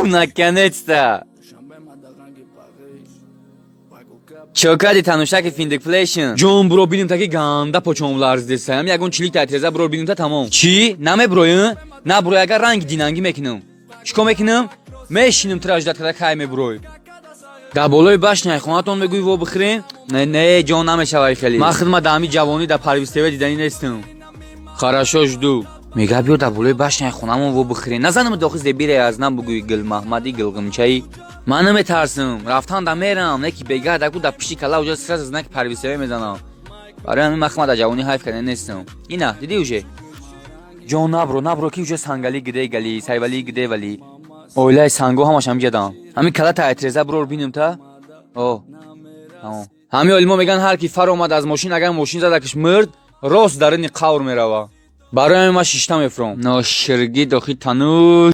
Наконец-то! Чокади танушаки финдикфлейшн. Джон бро билим таки ганда почомлар здесам. Ягон чилик татреза бро билим та тамом. Чи? Наме броин? На бро яга ранг динанги мекинам. Чико мекинам? Мешинам траждат када хайме бро. Да болои башняй хонатон мегуй во бихрин? Не, ҷон намешавай хеле. Ман хидмат дами ҷавонӣ да парвистева диданӣ нестам. Хорошо жду. Мега биё да болои башняй хонамон во бихрин. Назанам дохи зебире аз нам бугӯи Гулмаҳмади Гулғимчаи. Ман наметарсам. Рафтан да мерам. Неки бега даку да пиши кала уҷа сразу знаки парвистева мезанам. Барои ҳамин махмад да ҷавонӣ ҳайф кардани нестам. Ина, диди уже? Ҷон набро ки уҷа сангали гидей гали, сайвали гидей вали. Оилаи санго ҳамаш ҳам ҷадам. Ҳамин кала таатреза брор бинем та? О. Тамом. Ҳамин олимо меган ҳар ки фар омад аз мошин агар мошин задакаш мирд, рост дар ини қавр мерава. Барои ҳамин ман шишта мефурам. Ноширги дохи танӯ.